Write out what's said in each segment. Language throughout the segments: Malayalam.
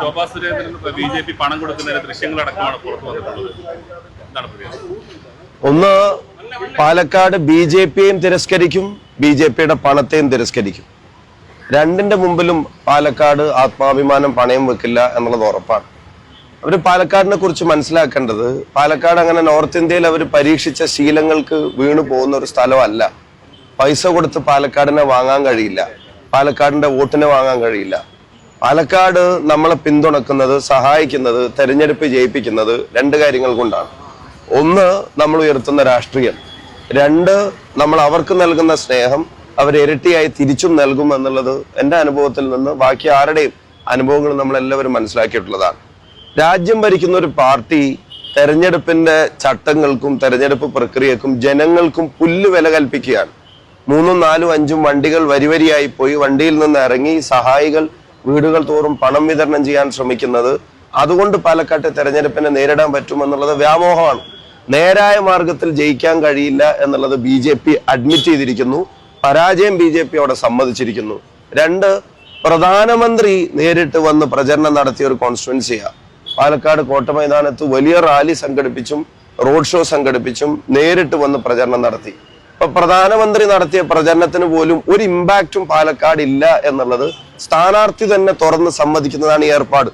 ശോഭാ സുരേന്ദ്രൻ ബിജെപി പണം കൊടുക്കുന്നതിന് ദൃശ്യങ്ങളടക്കമാണ് പുറത്തു വന്നിട്ടുള്ളത്. എന്താണ് പ്രതികരണം? ഒന്ന്, പാലക്കാട് BJPയെയും തിരസ്കരിക്കും, BJPയുടെ പണത്തെയും തിരസ്കരിക്കും. രണ്ടിന്റെ മുമ്പിലും പാലക്കാട് ആത്മാഭിമാനം പണയം വെക്കില്ല എന്നുള്ളത് ഉറപ്പാണ്. അവർ പാലക്കാടിനെ കുറിച്ച് മനസ്സിലാക്കേണ്ടത്, പാലക്കാട് അങ്ങനെ നോർത്ത് ഇന്ത്യയിൽ അവർ പരീക്ഷിച്ച ശീലങ്ങൾക്ക് വീണു പോകുന്ന ഒരു സ്ഥലമല്ല. പൈസ കൊടുത്ത് പാലക്കാടിനെ വാങ്ങാൻ കഴിയില്ല, പാലക്കാടിന്റെ വോട്ടിനെ വാങ്ങാൻ കഴിയില്ല. പാലക്കാട് നമ്മളെ പിന്തുണക്കുന്നത്, സഹായിക്കുന്നത്, തെരഞ്ഞെടുപ്പ് ജയിപ്പിക്കുന്നത് രണ്ട് കാര്യങ്ങൾ കൊണ്ടാണ്. ഒന്ന്, നമ്മൾ ഉയർത്തുന്ന രാഷ്ട്രീയം. രണ്ട്, നമ്മൾ അവർക്ക് നൽകുന്ന സ്നേഹം അവർ ഇരട്ടിയായി തിരിച്ചും നൽകും എന്നുള്ളത് എൻ്റെ അനുഭവത്തിൽ നിന്ന് ബാക്കി ആരുടെയും അനുഭവങ്ങൾ നമ്മളെല്ലാവരും മനസ്സിലാക്കിയിട്ടുള്ളതാണ്. രാജ്യം ഭരിക്കുന്ന ഒരു പാർട്ടി തെരഞ്ഞെടുപ്പിന്റെ ചട്ടങ്ങൾക്കും തെരഞ്ഞെടുപ്പ് പ്രക്രിയക്കും ജനങ്ങൾക്കും പുല്ലുവില കൽപ്പിക്കുകയാണ്. 3, 4, 5 വണ്ടികൾ വരിവരിയായി പോയി വണ്ടിയിൽ നിന്ന് ഇറങ്ങി സഹായികൾ വീടുകൾ തോറും പണം വിതരണം ചെയ്യാൻ ശ്രമിക്കുന്നത്, അതുകൊണ്ട് പാലക്കാട്ടെ തെരഞ്ഞെടുപ്പിനെ നേരിടാൻ പറ്റുമെന്നുള്ളത് വ്യാമോഹമാണ്. നേരായ മാർഗത്തിൽ ജയിക്കാൻ കഴിയില്ല എന്നുള്ളത് BJP അഡ്മിറ്റ് ചെയ്തിരിക്കുന്നു. പരാജയം BJP അവിടെ സമ്മതിച്ചിരിക്കുന്നു. രണ്ട്, പ്രധാനമന്ത്രി നേരിട്ട് വന്ന് പ്രചരണം നടത്തിയ ഒരു കോൺസ്റ്റിറ്റ്യുവൻസിയാണ് പാലക്കാട് കോട്ട മൈതാനത്ത്. വലിയ റാലി സംഘടിപ്പിച്ചും റോഡ് ഷോ സംഘടിപ്പിച്ചും നേരിട്ട് വന്ന് പ്രചരണം നടത്തി. അപ്പൊ പ്രധാനമന്ത്രി നടത്തിയ പ്രചരണത്തിന് പോലും ഒരു ഇമ്പാക്റ്റും പാലക്കാട് ഇല്ല എന്നുള്ളത് സ്ഥാനാർത്ഥി തന്നെ തുറന്ന് സമ്മതിക്കുന്നതാണ് ഈ ഏർപ്പാട്.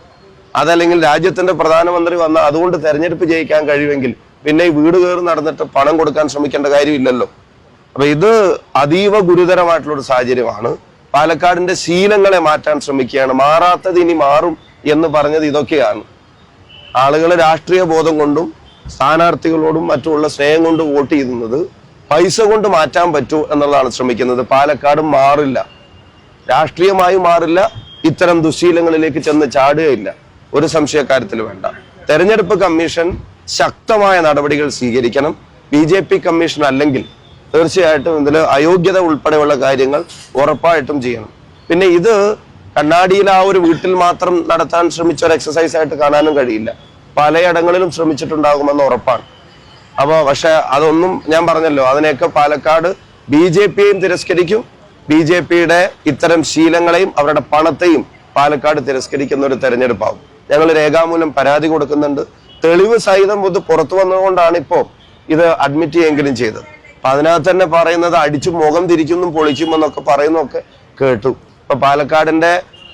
അതല്ലെങ്കിൽ രാജ്യത്തിന്റെ പ്രധാനമന്ത്രി വന്ന അതുകൊണ്ട് തെരഞ്ഞെടുപ്പ് ജയിക്കാൻ കഴിയുമെങ്കിൽ പിന്നെ ഈ വീട് കയറി നടന്നിട്ട് പണം കൊടുക്കാൻ ശ്രമിക്കേണ്ട കാര്യമില്ലല്ലോ. അപ്പൊ ഇത് അതീവ ഗുരുതരമായിട്ടുള്ള ഒരു സാഹചര്യമാണ്. പാലക്കാടിന്റെ ശീലങ്ങളെ മാറ്റാൻ ശ്രമിക്കുകയാണ്. മാറാത്തത് ഇനി മാറും എന്ന് പറഞ്ഞത് ഇതൊക്കെയാണ്. ആളുകൾ രാഷ്ട്രീയ ബോധം കൊണ്ടും സ്ഥാനാർത്ഥികളോടും മറ്റുള്ള സ്നേഹം കൊണ്ട് വോട്ട് ചെയ്യുന്നത് പൈസ കൊണ്ട് മാറ്റാൻ പറ്റൂ എന്നുള്ളതാണ് ശ്രമിക്കുന്നത്. പാലക്കാട് മാറില്ല, രാഷ്ട്രീയമായി മാറില്ല, ഇത്തരം ദുശീലങ്ങളിലേക്ക് ചെന്ന് ചാടുകയില്ല, ഒരു സംശയക്കാര്യത്തിൽ വേണ്ട. തെരഞ്ഞെടുപ്പ് കമ്മീഷൻ ശക്തമായ നടപടികൾ സ്വീകരിക്കണം. BJP കമ്മീഷൻ അല്ലെങ്കിൽ തീർച്ചയായിട്ടും ഇതിൽ അയോഗ്യത ഉൾപ്പെടെയുള്ള കാര്യങ്ങൾ ഉറപ്പായിട്ടും ചെയ്യണം. പിന്നെ ഇത് കണ്ണാടിയിൽ ആ ഒരു വീട്ടിൽ മാത്രം നടത്താൻ ശ്രമിച്ച ഒരു എക്സസൈസ് ആയിട്ട് കാണാനും കഴിയില്ല. പലയിടങ്ങളിലും ശ്രമിച്ചിട്ടുണ്ടാകുമെന്ന് ഉറപ്പാണ്. അപ്പോൾ പക്ഷെ അതൊന്നും ഞാൻ പറഞ്ഞല്ലോ, അതിനെയൊക്കെ പാലക്കാട് BJPയെയും തിരസ്കരിക്കും, BJPയുടെ ഇത്തരം ശീലങ്ങളെയും അവരുടെ പണത്തെയും പാലക്കാട് തിരസ്കരിക്കുന്ന ഒരു തെരഞ്ഞെടുപ്പാവും. ഞങ്ങൾ രേഖാമൂലം പരാതി കൊടുക്കുന്നുണ്ട്. തെളിവ് സഹിതം ഇത് പുറത്തു വന്നതുകൊണ്ടാണ് ഇപ്പോൾ ഇത് അഡ്മിറ്റ് ചെയ്യുമെങ്കിലും ചെയ്തത്. അപ്പൊ അതിനകത്ത് തന്നെ പറയുന്നത് അടിച്ചു മുഖം തിരിക്കുന്നും പൊളിക്കും എന്നൊക്കെ പറയുന്നൊക്കെ കേട്ടു. ഇപ്പൊ പാലക്കാടിന്റെ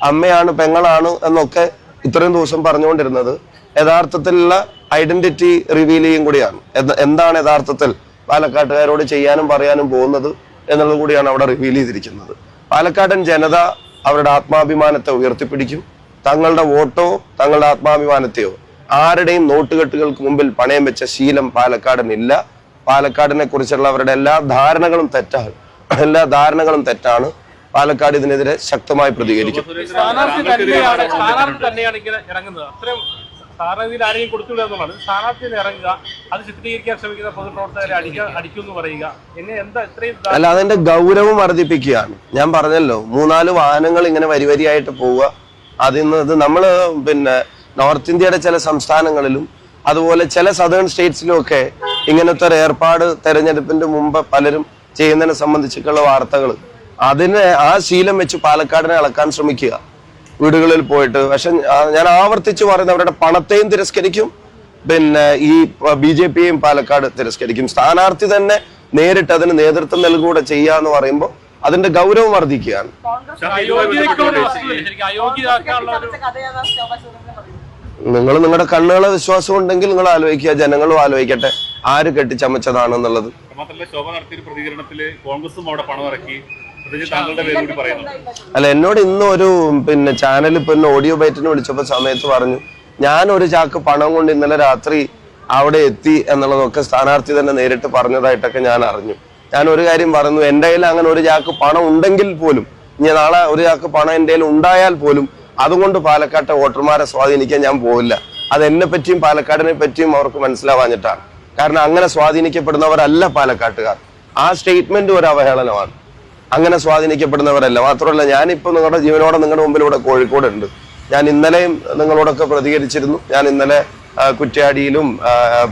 അമ്മയാണ് പെങ്ങളാണ് എന്നൊക്കെ ഇത്രയും ദിവസം പറഞ്ഞുകൊണ്ടിരുന്നത് യഥാർത്ഥത്തിലുള്ള ഐഡന്റിറ്റി റിവീൽ ചെയ്യും കൂടിയാണ്. എന്താണ് യഥാർത്ഥത്തിൽ പാലക്കാട്ടുകാരോട് ചെയ്യാനും പറയാനും പോകുന്നത് എന്നുള്ളത് കൂടിയാണ് അവിടെ റിവീൽ ചെയ്തിരിക്കുന്നത്. പാലക്കാടൻ ജനത അവരുടെ ആത്മാഭിമാനത്തെ ഉയർത്തിപ്പിടിക്കും. തങ്ങളുടെ വോട്ടോ തങ്ങളുടെ ആത്മാഭിമാനത്തെയോ ആരുടെയും നോട്ടുകെട്ടുകൾക്ക് മുമ്പിൽ പണയം വെച്ച ശീലം പാലക്കാടിനില്ല. പാലക്കാടിനെ കുറിച്ചുള്ള അവരുടെ എല്ലാ ധാരണകളും തെറ്റാണ്. പാലക്കാട് ഇതിനെതിരെ ശക്തമായി പ്രതികരിക്കും. അല്ല, അതിന്റെ ഗൗരവം വർദ്ധിപ്പിക്കുകയാണ്. ഞാൻ പറഞ്ഞല്ലോ, 3-4 വാഹനങ്ങൾ ഇങ്ങനെ വരിവരിയായിട്ട് പോവുക. അതിന്ന് ഇത് നമ്മള് പിന്നെ നോർത്ത് ഇന്ത്യയുടെ ചില സംസ്ഥാനങ്ങളിലും അതുപോലെ ചില സദേൺ സ്റ്റേറ്റ്സിലും ഒക്കെ ഇങ്ങനത്തെ ഒരു ഏർപ്പാട് തെരഞ്ഞെടുപ്പിന്റെ മുമ്പ് പലരും ചെയ്യുന്നതിനെ സംബന്ധിച്ചൊക്കെയുള്ള വാർത്തകൾ, അതിനെ ആ ശീലം വെച്ച് പാലക്കാടിനെ അളക്കാൻ ശ്രമിക്കുക വീടുകളിൽ പോയിട്ട്. പക്ഷെ ഞാൻ ആവർത്തിച്ച് പറയുന്നത് അവരുടെ പണത്തെയും തിരസ്കരിക്കും, പിന്നെ ഈ BJPയെയും പാലക്കാട് തിരസ്കരിക്കും. സ്ഥാനാർത്ഥി തന്നെ നേരിട്ട് അതിന് നേതൃത്വം നൽകുകൂടെ ചെയ്യാന്ന് പറയുമ്പോൾ അതിന്റെ ഗൗരവം വർദ്ധിക്കുകയാണ്. നിങ്ങൾ നിങ്ങളുടെ കണ്ണുകളെ വിശ്വാസം ഉണ്ടെങ്കിൽ നിങ്ങൾ ആലോചിക്കുക, ജനങ്ങളും ആലോചിക്കട്ടെ ആര് കെട്ടിച്ചമച്ചതാണെന്നുള്ളത്. അല്ല, എന്നോട് ഇന്ന് ഒരു പിന്നെ ചാനൽ ഇപ്പൊ ഓഡിയോ ബൈറ്റിന് വിളിച്ചപ്പോ സമയത്ത് പറഞ്ഞു, ഞാൻ ഒരു ചാക്ക് പണം കൊണ്ട് ഇന്നലെ രാത്രി അവിടെ എത്തി എന്നുള്ളതൊക്കെ സ്ഥാനാർത്ഥി തന്നെ നേരിട്ട് പറഞ്ഞതായിട്ടൊക്കെ ഞാൻ അറിഞ്ഞു. ഞാൻ ഒരു കാര്യം പറഞ്ഞു, എൻ്റെ കയ്യിൽ അങ്ങനെ ഒരു ചാക്ക് പണം ഉണ്ടെങ്കിൽ പോലും, ഇനി നാളെ ഒരു ചാക്ക് പണം എൻ്റെ കയ്യിൽ ഉണ്ടായാൽ പോലും അതുകൊണ്ട് പാലക്കാട്ടെ വോട്ടർമാരെ സ്വാധീനിക്കാൻ ഞാൻ പോവില്ല. അത് എന്നെ പറ്റിയും പാലക്കാടിനെ പറ്റിയും അവർക്ക് മനസ്സിലാവാഞ്ഞിട്ടാണ്. കാരണം അങ്ങനെ സ്വാധീനിക്കപ്പെടുന്നവരല്ല പാലക്കാട്ടുകാർ. ആ സ്റ്റേറ്റ്മെന്റ് ഒരു അവഹേളനമാണ്. അങ്ങനെ സ്വാധീനിക്കപ്പെടുന്നവരല്ല. മാത്രമല്ല, ഞാനിപ്പോൾ നിങ്ങളുടെ ജീവനോടെ നിങ്ങളുടെ മുമ്പിലൂടെ കോഴിക്കോട് ഉണ്ട്. ഞാൻ ഇന്നലെയും നിങ്ങളോടൊക്കെ പ്രതികരിച്ചിരുന്നു. ഞാൻ ഇന്നലെ കുറ്റ്യാടിയിലും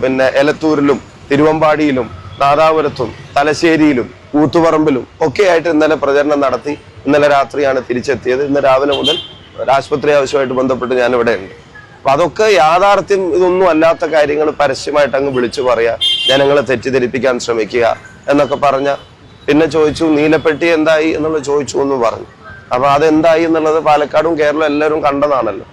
പിന്നെ എലത്തൂരിലും തിരുവമ്പാടിയിലും നാദാപുരത്തും തലശ്ശേരിയിലും കൂത്തുപറമ്പിലും ഒക്കെ ആയിട്ട് ഇന്നലെ പ്രചരണം നടത്തി. ഇന്നലെ രാത്രിയാണ് തിരിച്ചെത്തിയത്. ഇന്ന് രാവിലെ മുതൽ ഒരു ആശുപത്രി ആവശ്യമായിട്ട് ബന്ധപ്പെട്ട് ഞാൻ ഇവിടെ ഉണ്ട്. അപ്പൊ അതൊക്കെ യാഥാർത്ഥ്യം ഇതൊന്നും അല്ലാത്ത കാര്യങ്ങൾ പരസ്യമായിട്ട് അങ്ങ് വിളിച്ചു പറയാ, ജനങ്ങളെ തെറ്റിദ്ധരിപ്പിക്കാൻ ശ്രമിക്കുക എന്നൊക്കെ പറഞ്ഞ. പിന്നെ ചോദിച്ചു നീലപ്പെട്ടി എന്തായി എന്നുള്ളത് ചോദിച്ചു എന്ന് പറഞ്ഞു. അപ്പൊ അതെന്തായി എന്നുള്ളത് പാലക്കാടും കേരളം എല്ലാവരും കണ്ടതാണല്ലോ.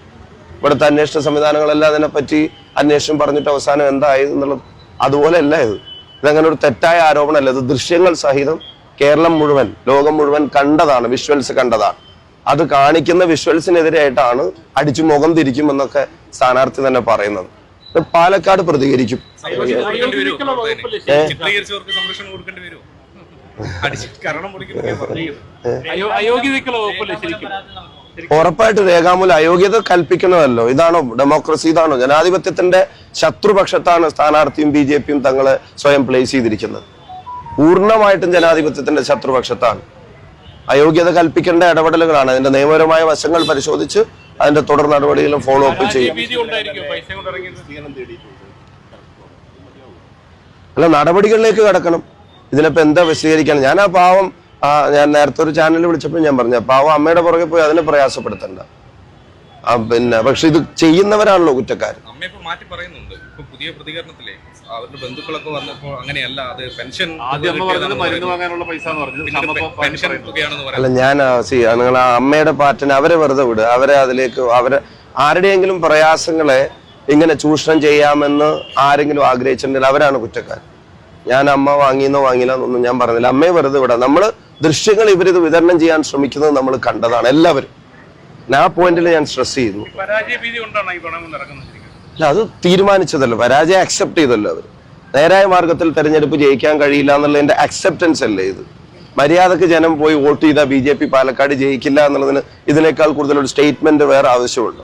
ഇവിടുത്തെ അന്വേഷണ സംവിധാനങ്ങളെല്ലാം അതിനെപ്പറ്റി അന്വേഷണം പറഞ്ഞിട്ട് അവസാനം എന്തായി എന്നുള്ളത് അതുപോലെയല്ല ഇത്. ഇതങ്ങനെ ഒരു തെറ്റായ ആരോപണമല്ല, ഇത് ദൃശ്യങ്ങൾ സഹിതം കേരളം മുഴുവൻ ലോകം മുഴുവൻ കണ്ടതാണ്, വിഷ്വൽസ് കണ്ടതാണ്. അത് കാണിക്കുന്ന വിഷ്വൽസിനെതിരായിട്ടാണ് അടിച്ചു മുഖം തിരിക്കുമെന്നൊക്കെ സ്ഥാനാർത്ഥി തന്നെ പറയുന്നത്. പാലക്കാട് പ്രതികരിക്കും. ഉറപ്പായിട്ട് രേഖാമൂലം അയോഗ്യത കൽപ്പിക്കണമല്ലോ. ഇതാണോ ഡെമോക്രസി? ഇതാണോ ജനാധിപത്യത്തിന്റെ ശത്രുപക്ഷത്താണ് സ്ഥാനാർത്ഥിയും BJPയും തങ്ങളെ സ്വയം പ്ലേസ് ചെയ്തിരിക്കുന്നത്? പൂർണ്ണമായിട്ടും ജനാധിപത്യത്തിന്റെ ശത്രുപക്ഷത്താണ്. അയോഗ്യത കൽപ്പിക്കേണ്ട ഇടപെടലുകളാണ്. അതിന്റെ നിയമപരമായ വശങ്ങൾ പരിശോധിച്ച് അതിന്റെ തുടർ നടപടികളും ഫോളോ അപ്പ് ചെയ്യും. അല്ല, നടപടികളിലേക്ക് കടക്കണം. ഇതിനിപ്പോ എന്താ വിശദീകരിക്കണം? ഞാൻ ആ പാവം ഞാൻ നേരത്തെ ഒരു ചാനലിൽ വിളിച്ചപ്പോൾ ഞാൻ പറഞ്ഞു, പാവം അമ്മയുടെ പുറകെ പോയി അതിനെ പ്രയാസപ്പെടുത്തണ്ട. പിന്നെ പക്ഷെ ഇത് ചെയ്യുന്നവരാണല്ലോ കുറ്റക്കാരൻ. മാറ്റി പറയുന്നുണ്ട്. ഇപ്പൊ പുതിയ പ്രതികരണത്തിലെ അവരുടെ ബന്ധുക്കളൊക്കെ വന്നപ്പോൾ അങ്ങനെയല്ല, അത് പെൻഷൻ അല്ല. ഞാൻ നിങ്ങൾ ആ അമ്മയുടെ പാറ്റന് അവരെ വെറുതെ വിടുക. അവരെ അതിലേക്ക് ആരുടെയെങ്കിലും പ്രയാസങ്ങളെ ഇങ്ങനെ ചൂഷണം ചെയ്യാമെന്ന് ആരെങ്കിലും ആഗ്രഹിച്ചിട്ടുണ്ടെങ്കിൽ അവരാണ് കുറ്റക്കാരൻ. ഞാൻ അമ്മ വാങ്ങിയെന്നോ വാങ്ങിയില്ല എന്നൊന്നും ഞാൻ പറഞ്ഞില്ല. അമ്മയെ വെറുതെ വിടാം. നമ്മൾ ദൃശ്യങ്ങൾ ഇവരിത് വിതരണം ചെയ്യാൻ ശ്രമിക്കുന്നത് നമ്മൾ കണ്ടതാണ് എല്ലാവരും. ആ പോയിന്റിൽ ഞാൻ സ്ട്രെസ് ചെയ്യുന്നു. അല്ല, അത് തീരുമാനിച്ചതല്ലോ, പരാജയം അക്സെപ്റ്റ് ചെയ്തല്ലോ അവർ. നേരായ മാർഗത്തിൽ തെരഞ്ഞെടുപ്പ് ജയിക്കാൻ കഴിയില്ല എന്നുള്ളതിന്റെ അക്സെപ്റ്റൻസ് അല്ലേ ഇത്? മര്യാദക്ക് ജനം പോയി വോട്ട് ചെയ്താൽ BJP പാലക്കാട് ജയിക്കില്ല എന്നുള്ളതിന് ഇതിനേക്കാൾ കൂടുതൽ ഒരു സ്റ്റേറ്റ്മെന്റ് വേറെ ആവശ്യമുണ്ട്.